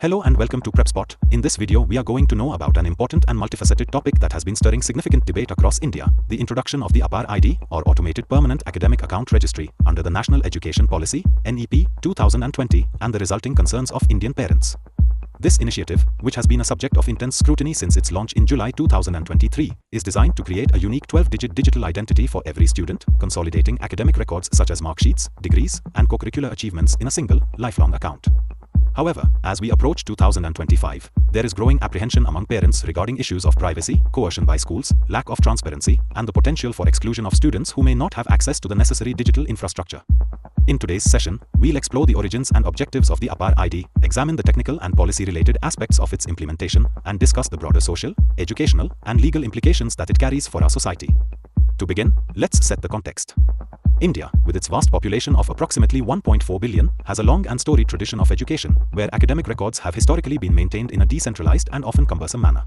Hello and welcome to Prepspot. In this video, we are going to know about an important and multifaceted topic that has been stirring significant debate across India, the introduction of the APAAR ID, or Automated Permanent Academic Account Registry, under the National Education Policy, NEP, 2020, and the resulting concerns of Indian parents. This initiative, which has been a subject of intense scrutiny since its launch in July 2023, is designed to create a unique 12-digit digital identity for every student, consolidating academic records such as mark sheets, degrees, and co-curricular achievements in a single, lifelong account. However, as we approach 2025, there is growing apprehension among parents regarding issues of privacy, coercion by schools, lack of transparency, and the potential for exclusion of students who may not have access to the necessary digital infrastructure. In today's session, we'll explore the origins and objectives of the APAAR ID, examine the technical and policy-related aspects of its implementation, and discuss the broader social, educational, and legal implications that it carries for our society. To begin, let's set the context. India, with its vast population of approximately 1.4 billion, has a long and storied tradition of education, where academic records have historically been maintained in a decentralized and often cumbersome manner.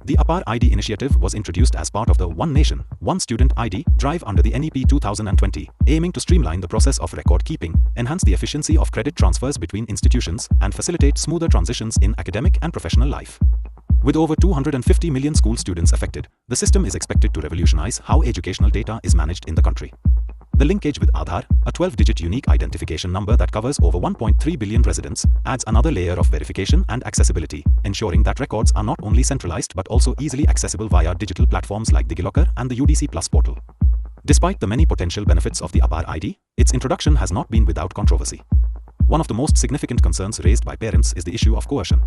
The APAAR ID initiative was introduced as part of the One Nation, One Student ID drive under the NEP 2020, aiming to streamline the process of record keeping, enhance the efficiency of credit transfers between institutions, and facilitate smoother transitions in academic and professional life. With over 250 million school students affected, the system is expected to revolutionize how educational data is managed in the country. The linkage with Aadhaar, a 12-digit unique identification number that covers over 1.3 billion residents, adds another layer of verification and accessibility, ensuring that records are not only centralized but also easily accessible via digital platforms like DigiLocker and the UDC Plus portal. Despite the many potential benefits of the APAAR ID, its introduction has not been without controversy. One of the most significant concerns raised by parents is the issue of coercion.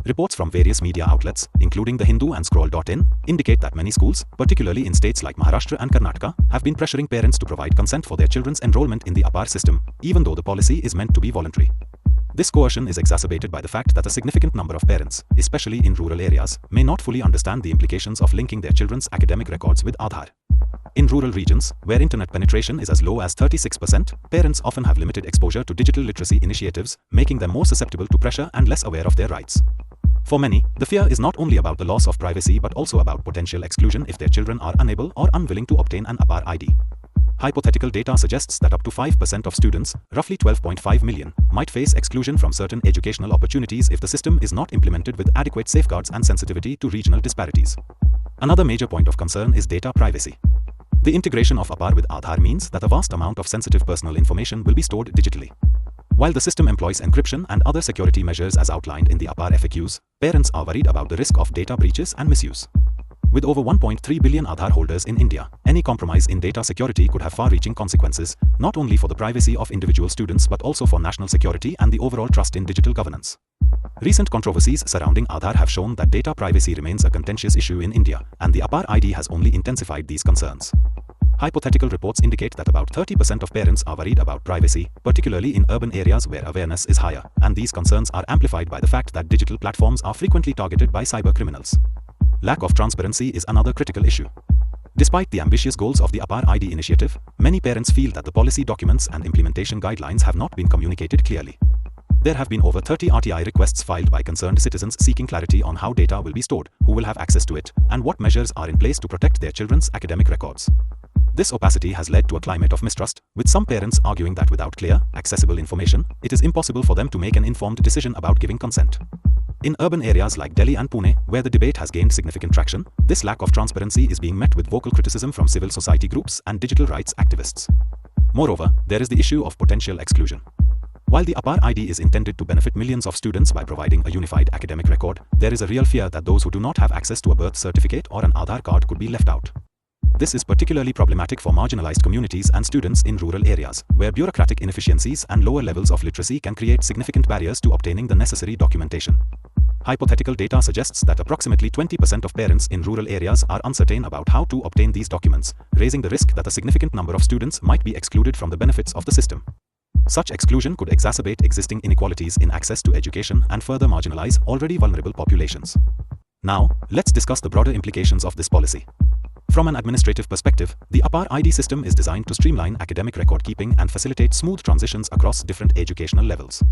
Reports from various media outlets, including The Hindu and Scroll.in, indicate that many schools, particularly in states like Maharashtra and Karnataka, have been pressuring parents to provide consent for their children's enrollment in the APAAR system, even though the policy is meant to be voluntary. This coercion is exacerbated by the fact that a significant number of parents, especially in rural areas, may not fully understand the implications of linking their children's academic records with Aadhaar. In rural regions, where internet penetration is as low as 36%, parents often have limited exposure to digital literacy initiatives, making them more susceptible to pressure and less aware of their rights. For many, the fear is not only about the loss of privacy but also about potential exclusion if their children are unable or unwilling to obtain an APAAR ID. Hypothetical data suggests that up to 5% of students, roughly 12.5 million, might face exclusion from certain educational opportunities if the system is not implemented with adequate safeguards and sensitivity to regional disparities. Another major point of concern is data privacy. The integration of APAAR with Aadhaar means that a vast amount of sensitive personal information will be stored digitally. While the system employs encryption and other security measures as outlined in the APAAR FAQs, parents are worried about the risk of data breaches and misuse. With over 1.3 billion Aadhaar holders in India, any compromise in data security could have far-reaching consequences, not only for the privacy of individual students but also for national security and the overall trust in digital governance. Recent controversies surrounding Aadhaar have shown that data privacy remains a contentious issue in India, and the APAAR ID has only intensified these concerns. Hypothetical reports indicate that about 30% of parents are worried about privacy, particularly in urban areas where awareness is higher, and these concerns are amplified by the fact that digital platforms are frequently targeted by cybercriminals. Lack of transparency is another critical issue. Despite the ambitious goals of the APAAR ID initiative, many parents feel that the policy documents and implementation guidelines have not been communicated clearly. There have been over 30 RTI requests filed by concerned citizens seeking clarity on how data will be stored, who will have access to it, and what measures are in place to protect their children's academic records. This opacity has led to a climate of mistrust, with some parents arguing that without clear, accessible information, it is impossible for them to make an informed decision about giving consent. In urban areas like Delhi and Pune, where the debate has gained significant traction, this lack of transparency is being met with vocal criticism from civil society groups and digital rights activists. Moreover, there is the issue of potential exclusion. While the APAAR ID is intended to benefit millions of students by providing a unified academic record, there is a real fear that those who do not have access to a birth certificate or an Aadhaar card could be left out. This is particularly problematic for marginalized communities and students in rural areas, where bureaucratic inefficiencies and lower levels of literacy can create significant barriers to obtaining the necessary documentation. Hypothetical data suggests that approximately 20% of parents in rural areas are uncertain about how to obtain these documents, raising the risk that a significant number of students might be excluded from the benefits of the system. Such exclusion could exacerbate existing inequalities in access to education and further marginalize already vulnerable populations. Now, let's discuss the broader implications of this policy. From an administrative perspective, the APAAR ID system is designed to streamline academic record keeping and facilitate smooth transitions across different educational levels.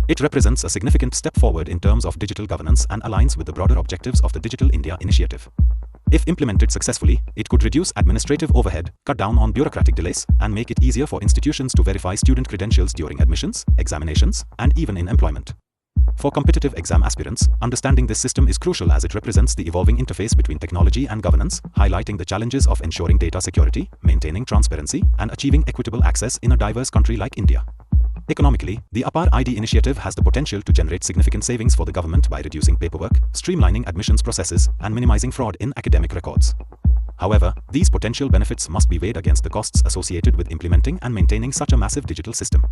It represents a significant step forward in terms of digital governance and aligns with the broader objectives of the Digital India initiative. If implemented successfully, it could reduce administrative overhead, cut down on bureaucratic delays, and make it easier for institutions to verify student credentials during admissions, examinations, and even in employment. For competitive exam aspirants, understanding this system is crucial as it represents the evolving interface between technology and governance, highlighting the challenges of ensuring data security, maintaining transparency, and achieving equitable access in a diverse country like India. Economically, the APAAR ID initiative has the potential to generate significant savings for the government by reducing paperwork, streamlining admissions processes, and minimizing fraud in academic records. However, these potential benefits must be weighed against the costs associated with implementing and maintaining such a massive digital system.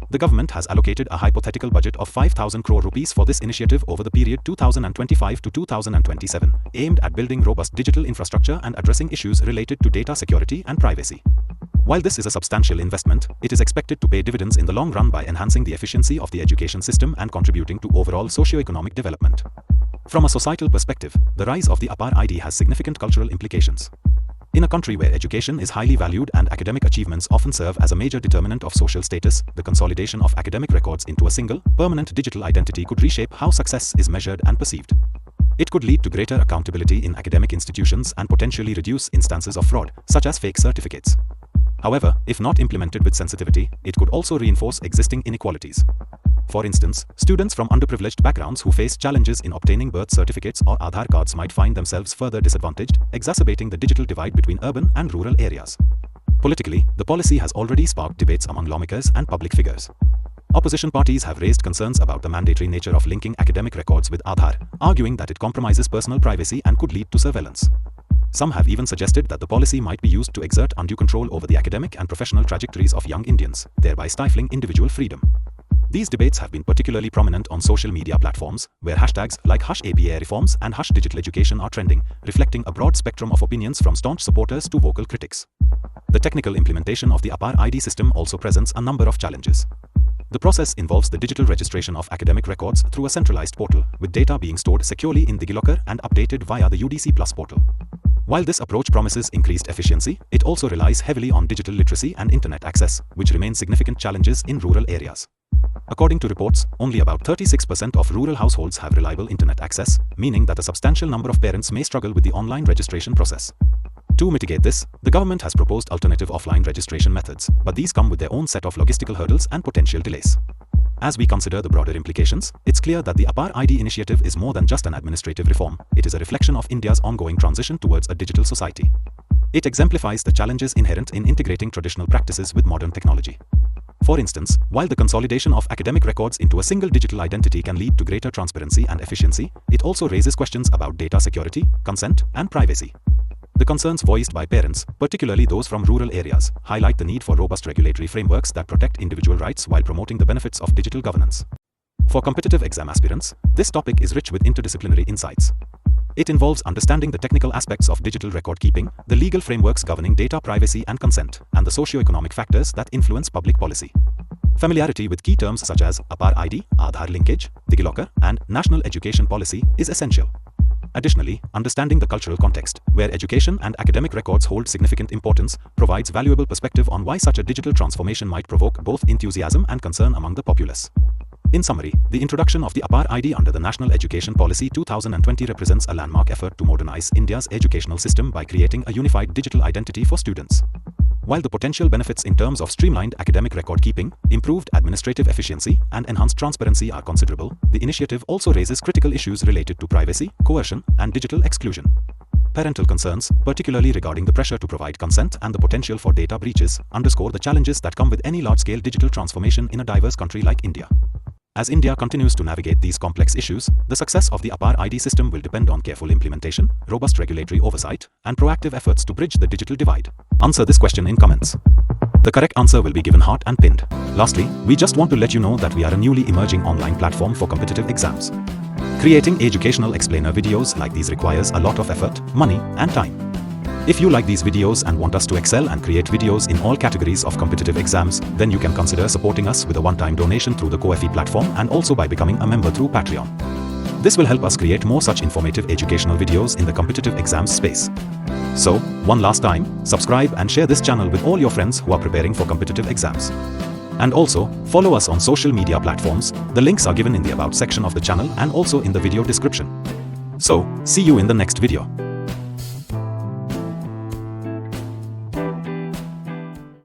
The government has allocated a hypothetical budget of 5,000 crore rupees for this initiative over the period 2025 to 2027, aimed at building robust digital infrastructure and addressing issues related to data security and privacy. While this is a substantial investment, it is expected to pay dividends in the long run by enhancing the efficiency of the education system and contributing to overall socio-economic development. From a societal perspective, the rise of the APAAR ID has significant cultural implications. In a country where education is highly valued and academic achievements often serve as a major determinant of social status, the consolidation of academic records into a single, permanent digital identity could reshape how success is measured and perceived. It could lead to greater accountability in academic institutions and potentially reduce instances of fraud, such as fake certificates. However, if not implemented with sensitivity, it could also reinforce existing inequalities. For instance, students from underprivileged backgrounds who face challenges in obtaining birth certificates or Aadhaar cards might find themselves further disadvantaged, exacerbating the digital divide between urban and rural areas. Politically, the policy has already sparked debates among lawmakers and public figures. Opposition parties have raised concerns about the mandatory nature of linking academic records with Aadhaar, arguing that it compromises personal privacy and could lead to surveillance. Some have even suggested that the policy might be used to exert undue control over the academic and professional trajectories of young Indians, thereby stifling individual freedom. These debates have been particularly prominent on social media platforms, where hashtags like #APAAR reforms and #digital education are trending, reflecting a broad spectrum of opinions from staunch supporters to vocal critics. The technical implementation of the APAAR ID system also presents a number of challenges. The process involves the digital registration of academic records through a centralized portal, with data being stored securely in DigiLocker and updated via the UDC Plus portal. While this approach promises increased efficiency, it also relies heavily on digital literacy and internet access, which remain significant challenges in rural areas. According to reports, only about 36% of rural households have reliable internet access, meaning that a substantial number of parents may struggle with the online registration process. To mitigate this, the government has proposed alternative offline registration methods, but these come with their own set of logistical hurdles and potential delays. As we consider the broader implications, it's clear that the APAAR ID initiative is more than just an administrative reform. It is a reflection of India's ongoing transition towards a digital society. It exemplifies the challenges inherent in integrating traditional practices with modern technology. For instance, while the consolidation of academic records into a single digital identity can lead to greater transparency and efficiency, it also raises questions about data security, consent, and privacy. The concerns voiced by parents, particularly those from rural areas, highlight the need for robust regulatory frameworks that protect individual rights while promoting the benefits of digital governance. For competitive exam aspirants, this topic is rich with interdisciplinary insights. It involves understanding the technical aspects of digital record keeping, the legal frameworks governing data privacy and consent, and the socio-economic factors that influence public policy. Familiarity with key terms such as APAAR ID, Aadhaar linkage, DigiLocker, and national education policy is essential. Additionally, understanding the cultural context, where education and academic records hold significant importance, provides valuable perspective on why such a digital transformation might provoke both enthusiasm and concern among the populace. In summary, the introduction of the APAAR ID under the National Education Policy 2020 represents a landmark effort to modernize India's educational system by creating a unified digital identity for students. While the potential benefits in terms of streamlined academic record keeping, improved administrative efficiency, and enhanced transparency are considerable, the initiative also raises critical issues related to privacy, coercion, and digital exclusion. Parental concerns, particularly regarding the pressure to provide consent and the potential for data breaches, underscore the challenges that come with any large-scale digital transformation in a diverse country like India. As India continues to navigate these complex issues, the success of the APAAR ID system will depend on careful implementation, robust regulatory oversight, and proactive efforts to bridge the digital divide. Answer this question in comments. The correct answer will be given hot and pinned. Lastly, we just want to let you know that we are a newly emerging online platform for competitive exams. Creating educational explainer videos like these requires a lot of effort, money, and time. If you like these videos and want us to excel and create videos in all categories of competitive exams, then you can consider supporting us with a one-time donation through the Ko-fi platform and also by becoming a member through Patreon. This will help us create more such informative educational videos in the competitive exams space. So, one last time, subscribe and share this channel with all your friends who are preparing for competitive exams. And also, follow us on social media platforms. The links are given in the About section of the channel and also in the video description. So, see you in the next video.